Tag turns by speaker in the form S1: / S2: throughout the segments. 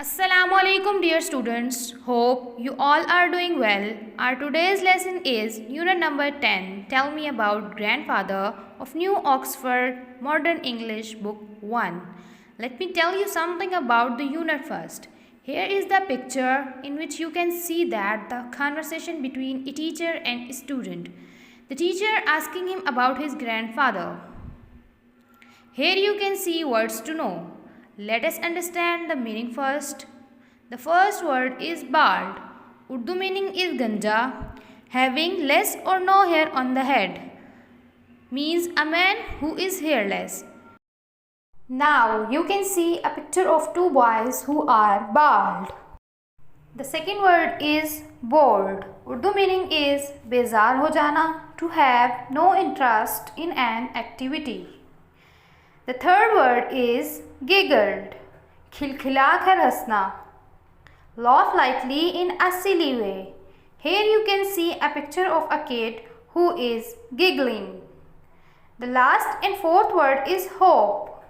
S1: Assalamualaikum dear students. Hope you all are doing well. Our today's lesson is unit number 10. Tell me about grandfather of New Oxford Modern English Book 1. Let me tell you something about the unit first. Here is the picture in which you can see that the conversation between a teacher and a student. The teacher asking him about his grandfather. Here you can see words to know. Let us understand the meaning first. The first word is bald. Urdu meaning is ganja, having less or no hair on the head. Means a man who is hairless. Now you can see a picture of two boys who are bald. The second word is bored. Urdu meaning is bezar ho jana, to have no interest in an activity. The third word is giggled. खिलखिलाकर हंसना. Laugh lightly in a silly way. Here you can see a picture of a kid who is giggling. The last and fourth word is hope.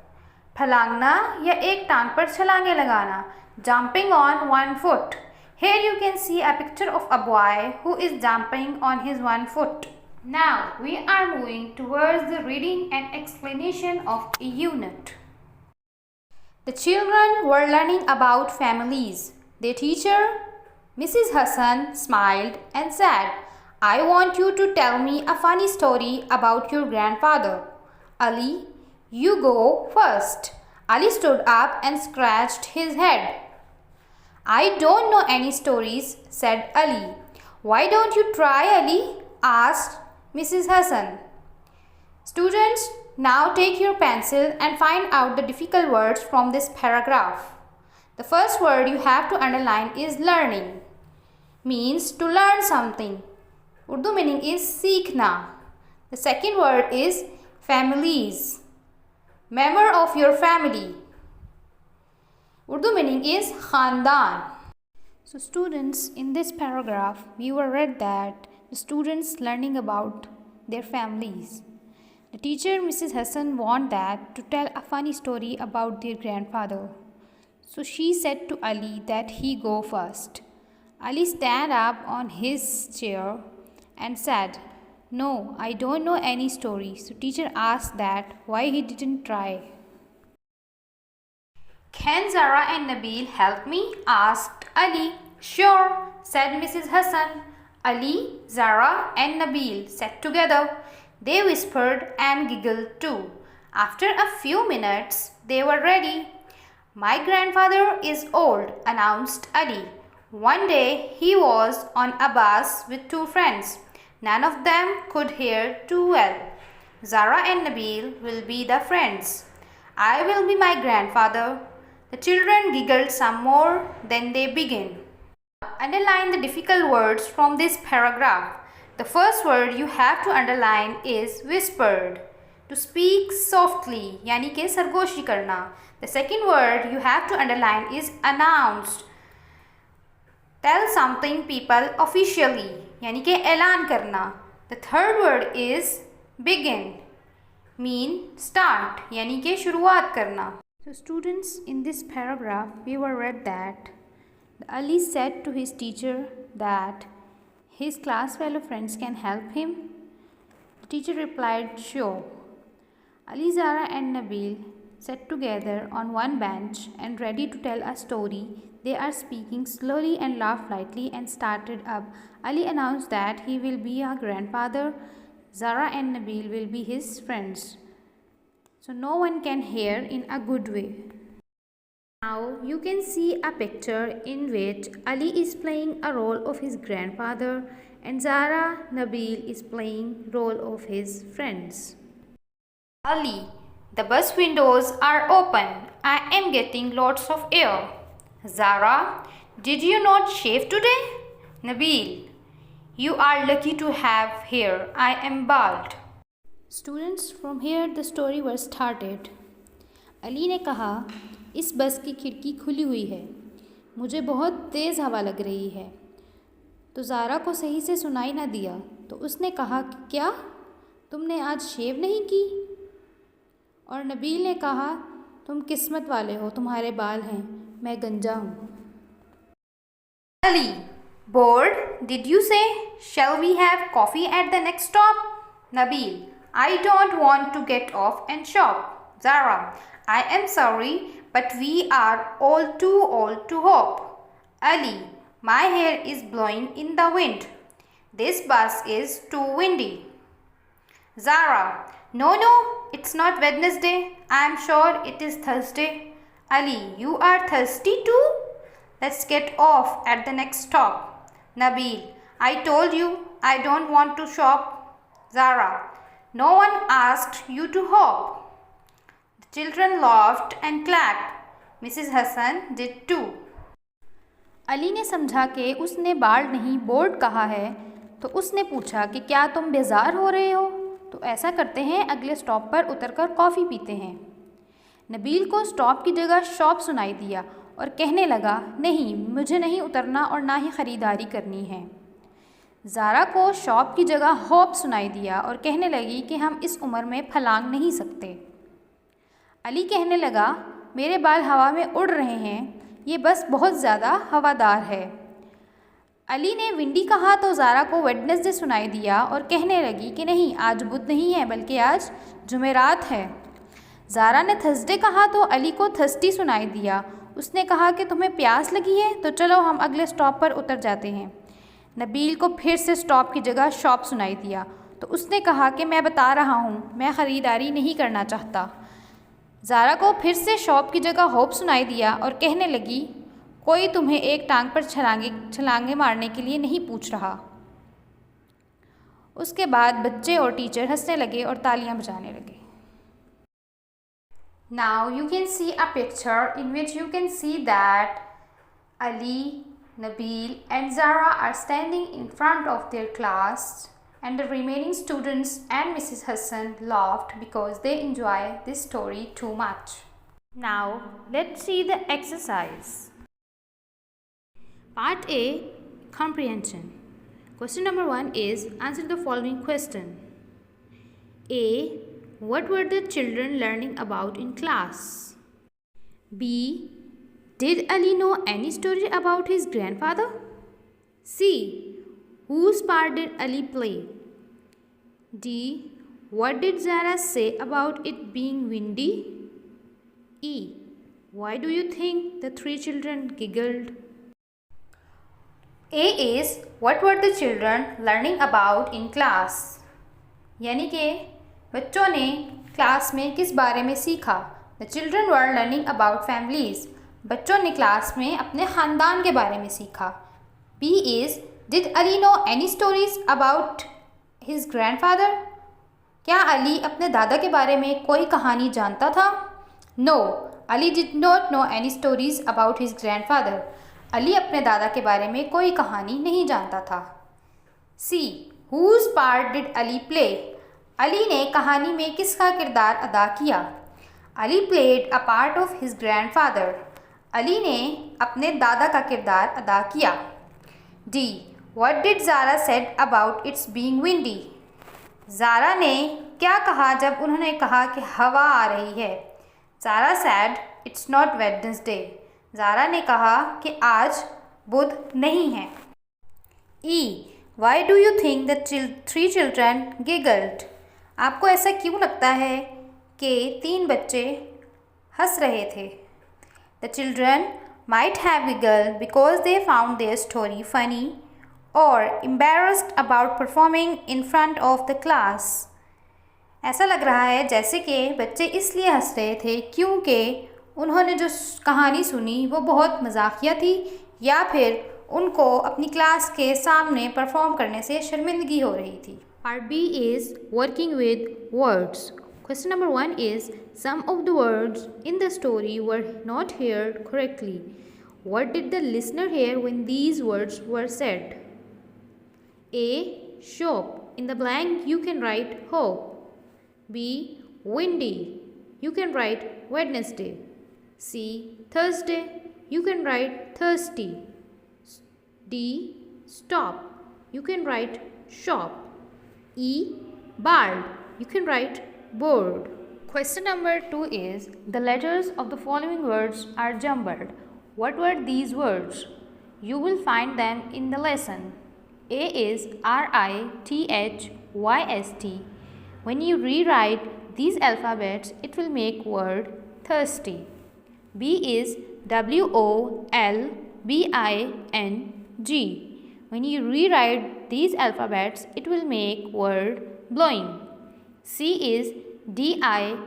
S1: फलांगना या एक टांग पर छलांगे लगाना. Jumping on one foot. Here you can see a picture of a boy who is jumping on his one foot. Now we are moving towards the reading and explanation of a unit. The children were learning about families. Their teacher, Mrs. Hassan, smiled and said, "I want you to tell me a funny story about your grandfather. Ali, you go first." Ali stood up and scratched his head. "I don't know any stories," said Ali. "Why don't you try, Ali?" asked Mrs. Hassan. Students, now take your pencil and find out the difficult words from this paragraph. The first word you have to underline is learning. Means to learn something. Urdu meaning is seekhna. The second word is families. Member of your family. Urdu meaning is khandan. So students, in this paragraph we were read that the students learning about their families. The teacher, Mrs. Hassan, wanted that to tell a funny story about their grandfather. So she said to Ali that he go first. Ali stand up on his chair and said, "No, I don't know any story." So teacher asked that why he didn't try. "Can Zara and Nabil help me?" asked Ali. "Sure," said Mrs. Hassan. Ali, Zara and Nabil sat together. They whispered and giggled too. After a few minutes, they were ready. "My grandfather is old," announced Ali. One day, he was on a bus with two friends. None of them could hear too well. Zara and Nabil will be the friends. I will be my grandfather. The children giggled some more, then they began. Underline the difficult words from this paragraph. The first word you have to underline is whispered. To speak softly, यानी कि सरगोशी करना. The second word you have to underline is announced. Tell something people officially, यानी कि ऐलान करना. The third word is begin. Mean start, यानी कि शुरुआत करना. So students, in this paragraph we were read that Ali said to his teacher that his class fellow friends can help him. The teacher replied, "Sure." Ali, Zara and Nabil sat together on one bench and ready to tell a story. They are speaking slowly and laughed lightly and started up. Ali announced that he will be a grandfather. Zara and Nabil will be his friends. So no one can hear in a good way. Now you can see a picture in which Ali is playing a role of his grandfather and Zara, Nabil is playing role of his friends. Ali, the bus windows are open. I am getting lots of air. Zara, did you not shave today? Nabil, you are lucky to have hair. I am bald. Students, from here the story was started. Ali ने कहा, "इस बस की खिड़की खुली हुई है, मुझे बहुत तेज़ हवा लग रही है।" तो ज़ारा को सही से सुनाई ना दिया, तो उसने कहा कि क्या तुमने आज शेव नहीं की? और नबील ने कहा, "तुम किस्मत वाले हो, तुम्हारे बाल हैं।" मैं गंजा हूँ।
S2: Ali, bored? Did you say? Shall we have coffee at the next stop? Nabil, I don't want to get off and shop. Zara, I am sorry, but we are all too old to hop. Ali, my hair is blowing in the wind. This bus is too windy. Zara, no, it's not Wednesday. I am sure it is Thursday. Ali, you are thirsty too? Let's get off at the next stop. Nabil, I told you I don't want to shop. Zara, no one asked you to hop. The children laughed and clapped. Mrs. Hassan did too.
S1: Ali ने समझा कि उसने बाल नहीं board कहा है, तो उसने पूछा कि क्या तुम बेजार हो रहे हो? तो ऐसा करते हैं, अगले स्टॉप पर उतरकर कॉफ़ी पीते हैं। नबील को स्टॉप की जगह शॉप सुनाई दिया और कहने लगा, नहीं, मुझे नहीं उतरना और ना ही ख़रीदारी करनी है। ज़ारा को शॉप की जगह होप सुनाई दिया और कहने लगी कि हम इस उम्र में फलांग नहीं सकते। अली कहने लगा, मेरे बाल हवा में उड़ रहे हैं, ये बस बहुत ज़्यादा हवादार है। अली ने विंडी कहा तो ज़ारा को वेडनेसडे सुनाई दिया और कहने लगी कि नहीं, आज बुध नहीं है बल्कि आज जुमेरात है। ज़ारा ने थर्सडे कहा तो अली को थर्स्टी सुनाई दिया। उसने कहा कि तुम्हें प्यास लगी है, तो चलो हम अगले स्टॉप पर उतर जाते हैं। नबील को फिर से स्टॉप की जगह शॉप सुनाई दिया, तो उसने कहा कि मैं बता रहा हूँ, मैं ख़रीदारी नहीं करना चाहता। ज़ारा को फिर से शॉप की जगह होप सुनाई दिया और कहने लगी, कोई तुम्हें एक टांग पर छलांगे मारने के लिए नहीं पूछ रहा। उसके बाद बच्चे और टीचर हंसने लगे और तालियां बजाने लगे।
S2: Now you can see a picture in which you can see that Ali, Nabil and Zara are standing in front of their class, and the remaining students and Mrs. Hassan laughed because they enjoy this story too much.
S1: Now let's see the exercise. Part A, Comprehension. Question number 1 is, answer the following question. A. What were the children learning about in class? B. Did Ali know any story about his grandfather? C. Whose part did Ali play? D. What did Zara say about it being windy? E. Why do you think the three children giggled?
S2: A is, what were the children learning about in class? यानी कि बच्चों ने class में किस बारे में सीखा? The children were learning about families. बच्चों ने क्लास में अपने ख़ानदान के बारे में सीखा. B is, did Ali know any stories about his grandfather? क्या अली अपने दादा के बारे में कोई कहानी जानता था? No, Ali did not know any stories about his grandfather. Ali अपने दादा के बारे में कोई कहानी नहीं जानता था. C. Whose part did Ali play? Ali ने कहानी में किसका किरदार अदा किया? Ali played a part of his grandfather. Ali ने अपने दादा का किरदार अदा किया. D. What did Zara said about its being windy? Zaara ने क्या कहा जब उन्होंने कहा कि हवा आ रही है? Zara said, it's not Wednesday. Zaara ने कहा कि आज बुध नहीं है. E. Why do you think the three children giggled? आपको ऐसा क्यों लगता है कि 3 बच्चे हंस रहे थे? The children might have giggled because they found their story funny or embarrassed about performing in front of the class. ऐसा लग रहा है जैसे कि बच्चे इसलिए हंस रहे थे क्योंकि उन्होंने जो कहानी सुनी वो बहुत मजाकिया थी, या फिर उनको अपनी क्लास के सामने परफॉर्म करने से शर्मिंदगी हो रही थी.
S1: Part B is working with words. Question number 1 is, some of the words in the story were not heard correctly. What did the listener hear when these words were said? A. Shop. In the blank you can write hope. B. Windy. You can write Wednesday. C. Thursday. You can write thirsty. D. Stop. You can write shop. E. Bald. You can write bored. Question number 2 is, the letters of the following words are jumbled. What were these words? You will find them in the lesson. A is RITHYST. When you rewrite these alphabets, it will make word thirsty. B is WOLBING. When you rewrite these alphabets, it will make word blowing. C is DINWY.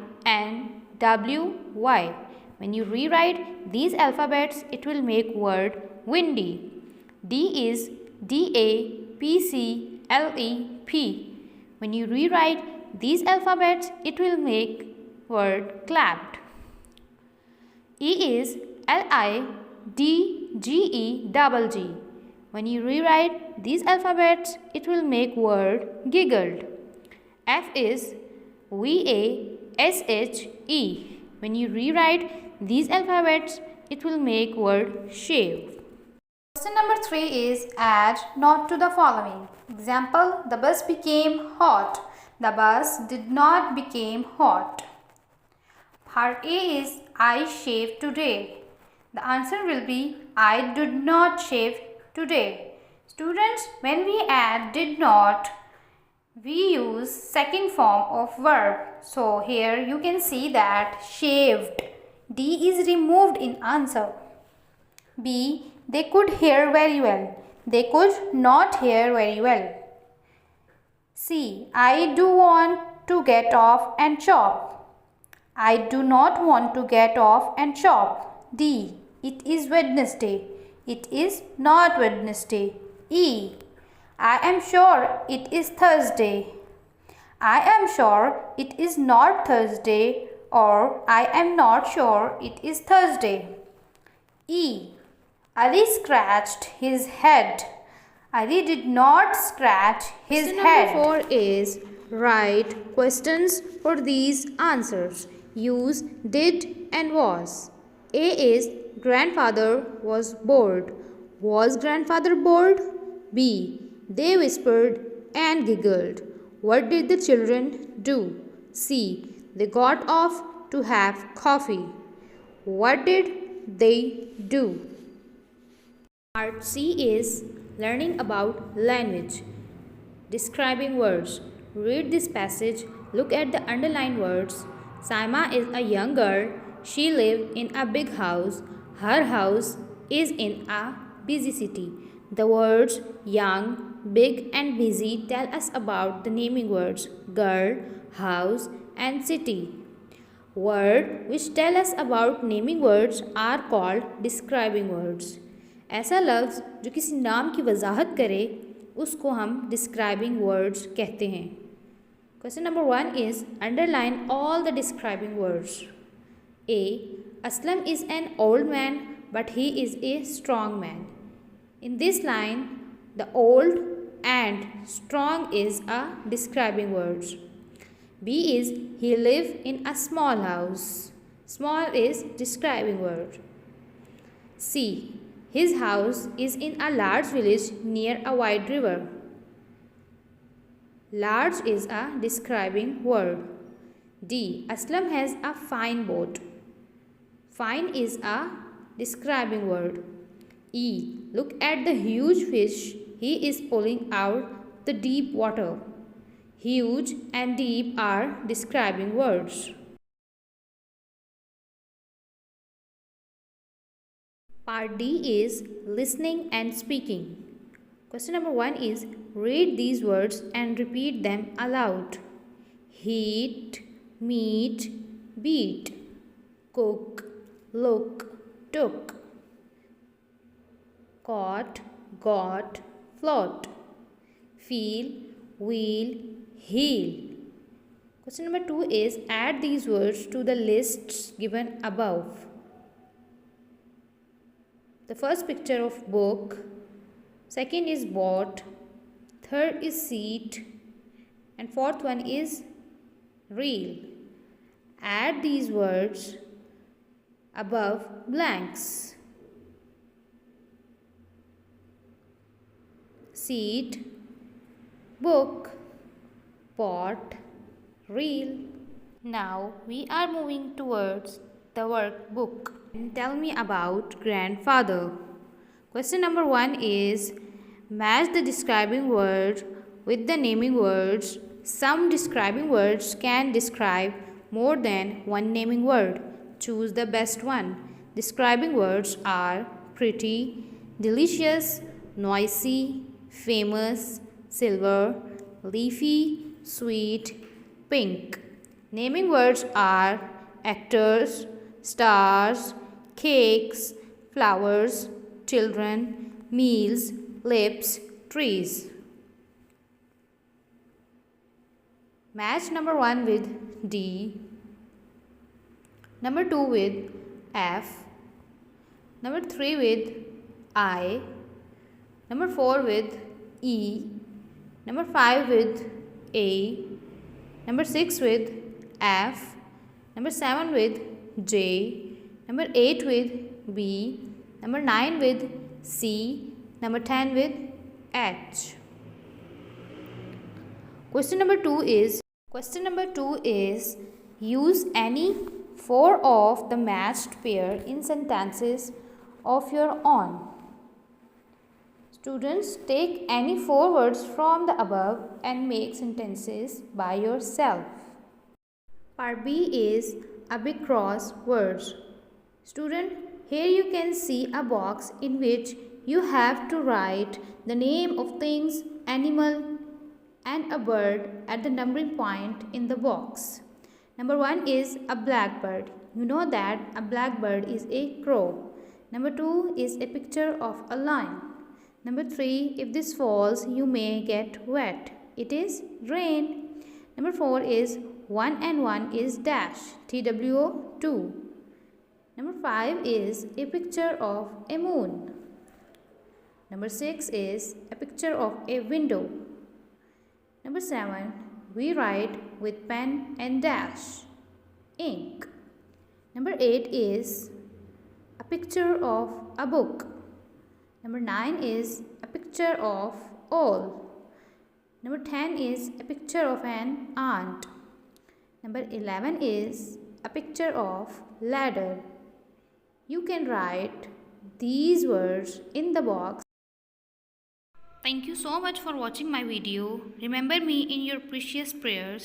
S1: When you rewrite these alphabets, it will make word windy. D is DAPCLEP. When you rewrite these alphabets, it will make word clapped. E is LIDGEGG. When you rewrite these alphabets, it will make word giggled. F is VASHE. When you rewrite these alphabets, it will make word shave.
S2: Question number 3 is add not to the following. Example, the bus became hot. The bus did not become hot. Part A is I shaved today. The answer will be I did not shave today. Students, when we add did not, we use second form of verb. So here you can see that shaved. D is removed in answer. B, they could hear very well. They could not hear very well. C, I do want to get off and shop. I do not want to get off and shop. D, it is Wednesday. It is not Wednesday. E, I am sure it is Thursday. I am sure it is not Thursday, or I am not sure it is Thursday. E, Ali scratched his head. Ali did not scratch his head.
S1: Number 4 is write questions for these answers. Use did and was. A is grandfather was bored. Was grandfather bored? B, they whispered and giggled. What did the children do? C, they got off to have coffee. What did they do? Part C is learning about language. Describing words. Read this passage. Look at the underlined words. Saima is a young girl. She lived in a big house. Her house is in a busy city. The words young, big and busy tell us about the naming words girl, house and city. Words which tell us about naming words are called describing words. ऐसा लफ्ज़ जो किसी नाम की वजाहत करे उसको हम describing words कहते हैं. Question number 1 is underline all the describing words. A, Aslam is an old man but he is a strong man. In this line, the old and strong is a describing words. B is he live in a small house. Small is describing word. C, his house is in a large village near a wide river. Large is a describing word. D, Aslam has a fine boat. Fine is a describing word. E, look at the huge fish he is pulling out the deep water. Huge and deep are describing words. Part D is listening and speaking. Question number 1 is read these words and repeat them aloud. Heat, meet, beat, cook, look, took, caught, got, float, feel, wheel, heel. Question number 2 is add these words to the lists given above. The first picture of book, second is bought, third is seat, and fourth one is reel. Add these words above blanks. Seat, book, pot, reel. Now we are moving towards the workbook. Tell me about grandfather. Question number 1 is match the describing word with the naming words. Some describing words can describe more than one naming word. Choose the best one. Describing words are pretty, delicious, noisy, famous, silver, leafy, sweet, pink. Naming words are actors, stars, cakes, flowers, children, meals, lips, trees. Match number 1 with D, number 2 with F, number 3 with I, number 4 with E, number 5 with A, number 6 with F, number 7 with J, number 8 with B, number 9 with C, number 10 with H. Question number 2 is use any 4 of the matched pair in sentences of your own. Students, take any 4 words from the above and make sentences by yourself. Part B is a big cross words. Student, here you can see a box in which you have to write the name of things, animal and a bird at the numbering point in the box. Number 1 is a blackbird. You know that a blackbird is a crow. Number 2 is a picture of a lion. Number 3, if this falls, you may get wet. It is rain. Number 4 is 1 and 1 is dash, TWO 2. Number 5 is a picture of a moon. Number 6 is a picture of a window. Number 7, we write with pen and dash, ink. Number 8 is a picture of a book. Number 9 is a picture of owl. Number 10 is a picture of an ant. Number 11 is a picture of ladder. You can write these words in the box. Thank you so much for watching my video. Remember me in your precious prayers.